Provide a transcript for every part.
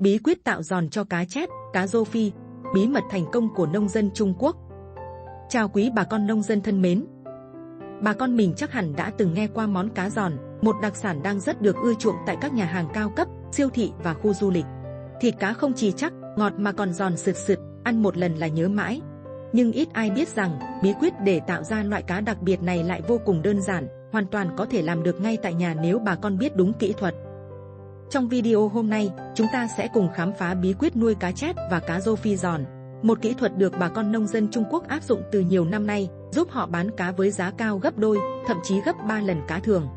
Bí quyết tạo giòn cho cá chép, cá rô phi, bí mật thành công của nông dân Trung Quốc. Chào quý bà con nông dân thân mến. Bà con mình chắc hẳn đã từng nghe qua món cá giòn, một đặc sản đang rất được ưa chuộng tại các nhà hàng cao cấp, siêu thị và khu du lịch. Thịt cá không chỉ chắc, ngọt mà còn giòn sực sực, ăn một lần là nhớ mãi. Nhưng ít ai biết rằng, bí quyết để tạo ra loại cá đặc biệt này lại vô cùng đơn giản, hoàn toàn có thể làm được ngay tại nhà nếu bà con biết đúng kỹ thuật. Trong video hôm nay, chúng ta sẽ cùng khám phá bí quyết nuôi cá chép và cá rô phi giòn. Một kỹ thuật được bà con nông dân Trung Quốc áp dụng từ nhiều năm nay, giúp họ bán cá với giá cao gấp đôi, thậm chí gấp 3 lần cá thường.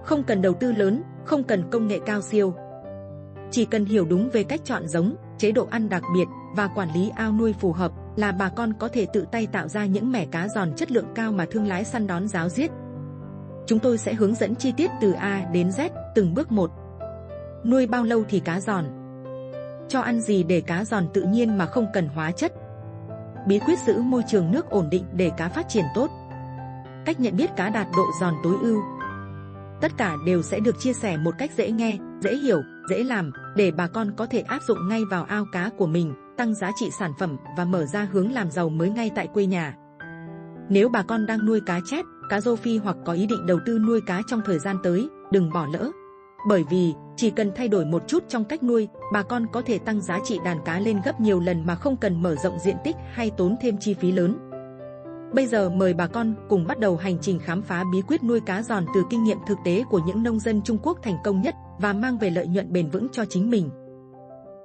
Không cần đầu tư lớn, không cần công nghệ cao siêu. Chỉ cần hiểu đúng về cách chọn giống, chế độ ăn đặc biệt và quản lý ao nuôi phù hợp là bà con có thể tự tay tạo ra những mẻ cá giòn chất lượng cao mà thương lái săn đón ráo riết. Chúng tôi sẽ hướng dẫn chi tiết từ A đến Z, từng bước một. Nuôi bao lâu thì cá giòn? Cho ăn gì để cá giòn tự nhiên mà không cần hóa chất? Bí quyết giữ môi trường nước ổn định để cá phát triển tốt. Cách nhận biết cá đạt độ giòn tối ưu. Tất cả đều sẽ được chia sẻ một cách dễ nghe, dễ hiểu, dễ làm, để bà con có thể áp dụng ngay vào ao cá của mình, tăng giá trị sản phẩm và mở ra hướng làm giàu mới ngay tại quê nhà. Nếu bà con đang nuôi cá chép, cá rô phi hoặc có ý định đầu tư nuôi cá trong thời gian tới, đừng bỏ lỡ. Bởi vì, chỉ cần thay đổi một chút trong cách nuôi, bà con có thể tăng giá trị đàn cá lên gấp nhiều lần mà không cần mở rộng diện tích hay tốn thêm chi phí lớn. Bây giờ mời bà con cùng bắt đầu hành trình khám phá bí quyết nuôi cá giòn từ kinh nghiệm thực tế của những nông dân Trung Quốc thành công nhất và mang về lợi nhuận bền vững cho chính mình.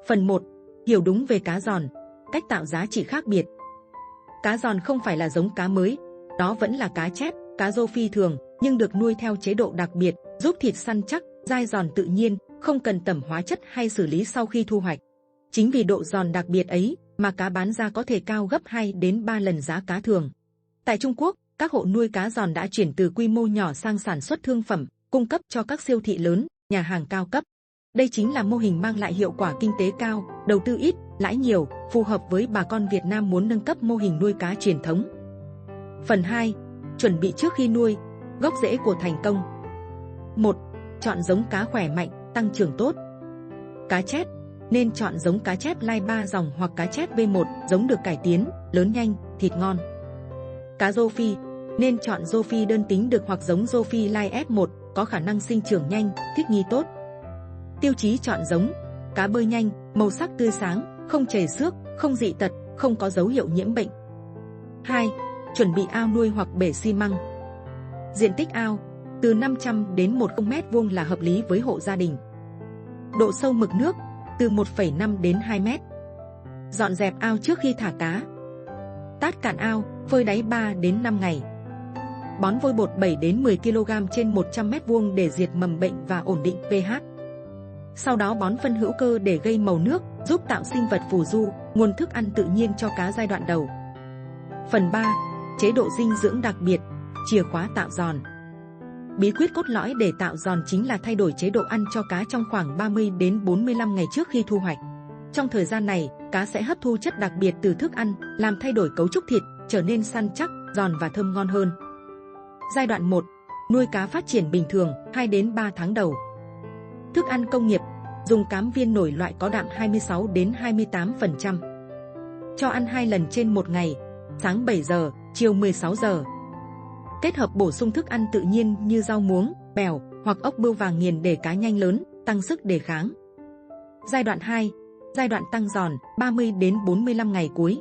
Phần 1. Hiểu đúng về cá giòn, cách tạo giá trị khác biệt. Cá giòn không phải là giống cá mới, đó vẫn là cá chép, cá rô phi thường, nhưng được nuôi theo chế độ đặc biệt, giúp thịt săn chắc, dai giòn tự nhiên, không cần tẩm hóa chất hay xử lý sau khi thu hoạch. Chính vì độ giòn đặc biệt ấy mà cá bán ra có thể cao gấp 2 đến 3 lần giá cá thường. Tại Trung Quốc, các hộ nuôi cá giòn đã chuyển từ quy mô nhỏ sang sản xuất thương phẩm, cung cấp cho các siêu thị lớn, nhà hàng cao cấp. Đây chính là mô hình mang lại hiệu quả kinh tế cao, đầu tư ít, lãi nhiều, phù hợp với bà con Việt Nam muốn nâng cấp mô hình nuôi cá truyền thống. Phần 2. Chuẩn bị trước khi nuôi, gốc rễ của thành công. 1. Chọn giống cá khỏe mạnh, tăng trưởng tốt. Cá chép, nên chọn giống cá chép lai 3 dòng hoặc cá chép V1, giống được cải tiến, lớn nhanh, thịt ngon. Cá rô phi, nên chọn rô phi đơn tính được hoặc giống rô phi lai F1, có khả năng sinh trưởng nhanh, thích nghi tốt. Tiêu chí chọn giống: cá bơi nhanh, màu sắc tươi sáng, không chảy xước, không dị tật, không có dấu hiệu nhiễm bệnh. 2. Chuẩn bị ao nuôi hoặc bể xi măng. Diện tích ao từ 500 đến 10 m² là hợp lý với hộ gia đình. Độ sâu mực nước từ 1,5 đến 2 m. Dọn dẹp ao trước khi thả cá. Tát cạn ao, phơi đáy 3 đến 5 ngày. Bón vôi bột 7 đến 10 kg trên 100 m² để diệt mầm bệnh và ổn định pH. Sau đó bón phân hữu cơ để gây màu nước, giúp tạo sinh vật phù du, nguồn thức ăn tự nhiên cho cá giai đoạn đầu. Phần 3. Chế độ dinh dưỡng đặc biệt, chìa khóa tạo giòn. Bí quyết cốt lõi để tạo giòn chính là thay đổi chế độ ăn cho cá trong khoảng 30 đến 45 ngày trước khi thu hoạch. Trong thời gian này, cá sẽ hấp thu chất đặc biệt từ thức ăn, làm thay đổi cấu trúc thịt, trở nên săn chắc, giòn và thơm ngon hơn. Giai đoạn 1. Nuôi cá phát triển bình thường, 2 đến 3 tháng đầu. Thức ăn công nghiệp, dùng cám viên nổi loại có đạm 26 đến 28%. Cho ăn 2 lần trên một ngày, sáng 7 giờ, chiều 16 giờ. Kết hợp bổ sung thức ăn tự nhiên như rau muống, bèo hoặc ốc bươu vàng nghiền để cá nhanh lớn, tăng sức đề kháng. Giai đoạn 2. Giai đoạn tăng giòn, 30 đến 45 ngày cuối.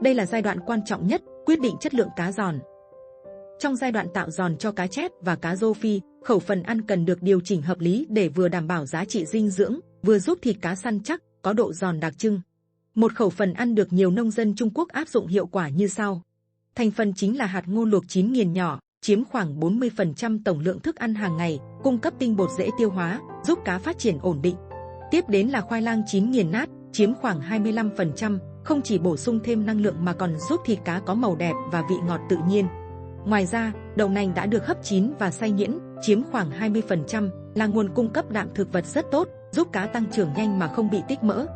Đây là giai đoạn quan trọng nhất, quyết định chất lượng cá giòn. Trong giai đoạn tạo giòn cho cá chép và cá rô phi, khẩu phần ăn cần được điều chỉnh hợp lý để vừa đảm bảo giá trị dinh dưỡng, vừa giúp thịt cá săn chắc, có độ giòn đặc trưng. Một khẩu phần ăn được nhiều nông dân Trung Quốc áp dụng hiệu quả như sau. Thành phần chính là hạt ngô luộc chín nghiền nhỏ, chiếm khoảng 40% tổng lượng thức ăn hàng ngày, cung cấp tinh bột dễ tiêu hóa, giúp cá phát triển ổn định. Tiếp đến là khoai lang chín nghiền nát, chiếm khoảng 25%, không chỉ bổ sung thêm năng lượng mà còn giúp thịt cá có màu đẹp và vị ngọt tự nhiên. Ngoài ra, đậu nành đã được hấp chín và xay nhuyễn, chiếm khoảng 20%, là nguồn cung cấp đạm thực vật rất tốt, giúp cá tăng trưởng nhanh mà không bị tích mỡ.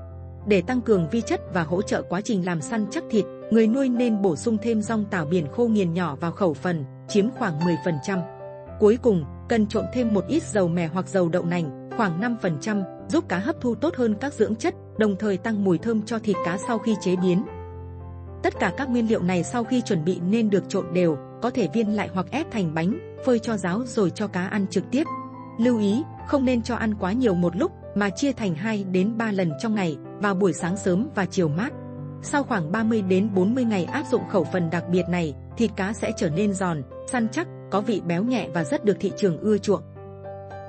Để tăng cường vi chất và hỗ trợ quá trình làm săn chắc thịt, người nuôi nên bổ sung thêm dong tảo biển khô nghiền nhỏ vào khẩu phần, chiếm khoảng 10%. Cuối cùng, cần trộn thêm một ít dầu mè hoặc dầu đậu nành, khoảng 5%, giúp cá hấp thu tốt hơn các dưỡng chất, đồng thời tăng mùi thơm cho thịt cá sau khi chế biến. Tất cả các nguyên liệu này sau khi chuẩn bị nên được trộn đều, có thể viên lại hoặc ép thành bánh, phơi cho ráo rồi cho cá ăn trực tiếp. Lưu ý, không nên cho ăn quá nhiều một lúc, mà chia thành 2 đến 3 lần trong ngày, vào buổi sáng sớm và chiều mát. Sau khoảng 30 đến 40 ngày áp dụng khẩu phần đặc biệt này, thịt cá sẽ trở nên giòn, săn chắc, có vị béo nhẹ và rất được thị trường ưa chuộng.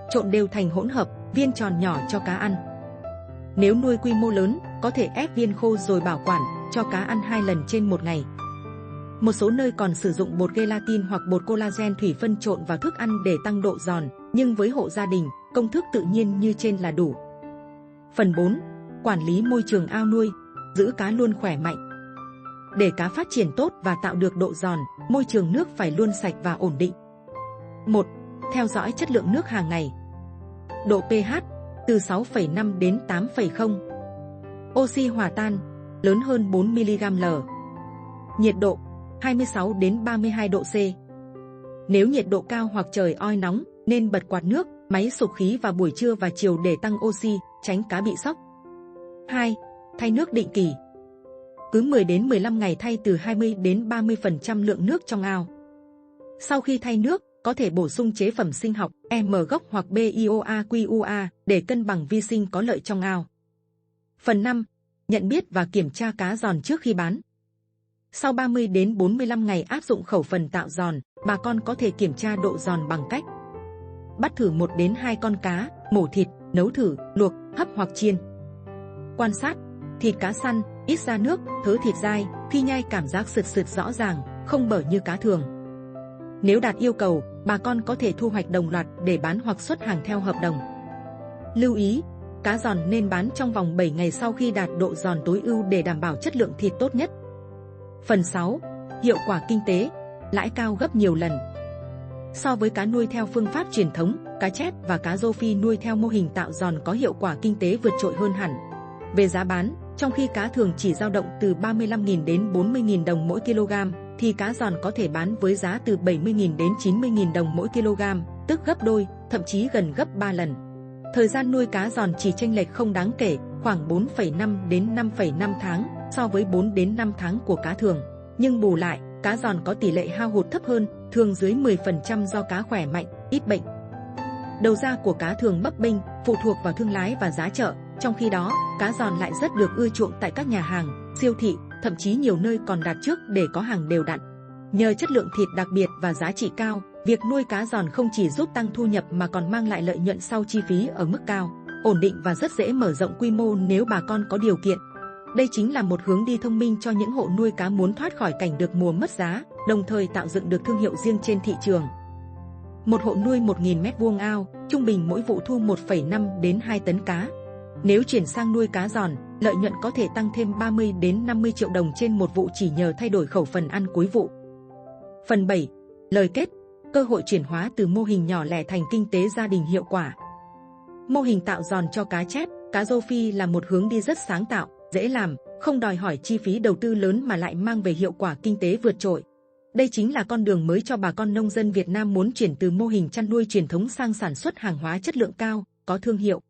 Trộn đều thành hỗn hợp, viên tròn nhỏ cho cá ăn. Nếu nuôi quy mô lớn, có thể ép viên khô rồi bảo quản, cho cá ăn 2 lần trên một ngày. Một số nơi còn sử dụng bột gelatin hoặc bột collagen thủy phân trộn vào thức ăn để tăng độ giòn, nhưng với hộ gia đình, công thức tự nhiên như trên là đủ. Phần 4. Quản lý môi trường ao nuôi, giữ cá luôn khỏe mạnh. Để cá phát triển tốt và tạo được độ giòn, môi trường nước phải luôn sạch và ổn định. 1. Theo dõi chất lượng nước hàng ngày. Độ pH từ 6,5 đến 8,0. Oxy hòa tan lớn hơn 4 mg/l. Nhiệt độ 26 đến 32 độ C. Nếu nhiệt độ cao hoặc trời oi nóng, nên bật quạt nước, máy sục khí vào buổi trưa và chiều để tăng oxy, tránh cá bị sốc. 2. Thay nước định kỳ. Cứ 10 đến 15 ngày thay từ 20 đến 30% lượng nước trong ao. Sau khi thay nước, có thể bổ sung chế phẩm sinh học MGOC hoặc BIOAQUA để cân bằng vi sinh có lợi trong ao. Phần 5. Nhận biết và kiểm tra cá giòn trước khi bán. Sau 30 đến 45 ngày áp dụng khẩu phần tạo giòn, bà con có thể kiểm tra độ giòn bằng cách bắt thử 1 đến 2 con cá, mổ thịt, nấu thử, luộc, hấp hoặc chiên. Quan sát, thịt cá săn, ít ra nước, thớ thịt dai, khi nhai cảm giác sực sực rõ ràng, không bở như cá thường. Nếu đạt yêu cầu, bà con có thể thu hoạch đồng loạt để bán hoặc xuất hàng theo hợp đồng. Lưu ý, cá giòn nên bán trong vòng 7 ngày sau khi đạt độ giòn tối ưu để đảm bảo chất lượng thịt tốt nhất. Phần 6. Hiệu quả kinh tế, lãi cao gấp nhiều lần. So với cá nuôi theo phương pháp truyền thống, cá chép và cá rô phi nuôi theo mô hình tạo giòn có hiệu quả kinh tế vượt trội hơn hẳn. Về giá bán, trong khi cá thường chỉ dao động từ 35.000 đến 40.000 đồng mỗi kg, thì cá giòn có thể bán với giá từ 70.000 đến 90.000 đồng mỗi kg, tức gấp đôi, thậm chí gần gấp 3 lần. Thời gian nuôi cá giòn chỉ chênh lệch không đáng kể, khoảng 4,5 đến 5,5 tháng so với 4 đến 5 tháng của cá thường. Nhưng bù lại, cá giòn có tỷ lệ hao hụt thấp hơn, thường dưới 10% do cá khỏe mạnh, ít bệnh. Đầu ra của cá thường bấp bênh, phụ thuộc vào thương lái và giá chợ. Trong khi đó, cá giòn lại rất được ưa chuộng tại các nhà hàng, siêu thị, thậm chí nhiều nơi còn đặt trước để có hàng đều đặn. Nhờ chất lượng thịt đặc biệt và giá trị cao, việc nuôi cá giòn không chỉ giúp tăng thu nhập mà còn mang lại lợi nhuận sau chi phí ở mức cao, ổn định và rất dễ mở rộng quy mô nếu bà con có điều kiện. Đây chính là một hướng đi thông minh cho những hộ nuôi cá muốn thoát khỏi cảnh được mùa mất giá, đồng thời tạo dựng được thương hiệu riêng trên thị trường. Một hộ nuôi 1.000 m² ao, trung bình mỗi vụ thu 1,5 đến 2 tấn cá. Nếu chuyển sang nuôi cá giòn, lợi nhuận có thể tăng thêm 30 đến 50 triệu đồng trên một vụ chỉ nhờ thay đổi khẩu phần ăn cuối vụ. Phần 7. Lời kết, cơ hội chuyển hóa từ mô hình nhỏ lẻ thành kinh tế gia đình hiệu quả. Mô hình tạo giòn cho cá chép, cá rô phi là một hướng đi rất sáng tạo, dễ làm, không đòi hỏi chi phí đầu tư lớn mà lại mang về hiệu quả kinh tế vượt trội. Đây chính là con đường mới cho bà con nông dân Việt Nam muốn chuyển từ mô hình chăn nuôi truyền thống sang sản xuất hàng hóa chất lượng cao, có thương hiệu.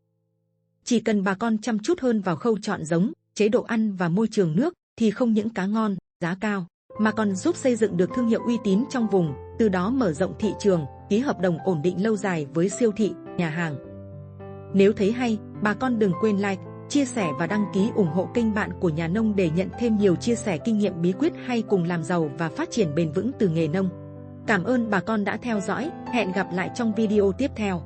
Chỉ cần bà con chăm chút hơn vào khâu chọn giống, chế độ ăn và môi trường nước, thì không những cá ngon, giá cao, mà còn giúp xây dựng được thương hiệu uy tín trong vùng, từ đó mở rộng thị trường, ký hợp đồng ổn định lâu dài với siêu thị, nhà hàng. Nếu thấy hay, bà con đừng quên like, chia sẻ và đăng ký ủng hộ kênh Bạn của Nhà Nông để nhận thêm nhiều chia sẻ kinh nghiệm bí quyết hay cùng làm giàu và phát triển bền vững từ nghề nông. Cảm ơn bà con đã theo dõi, hẹn gặp lại trong video tiếp theo.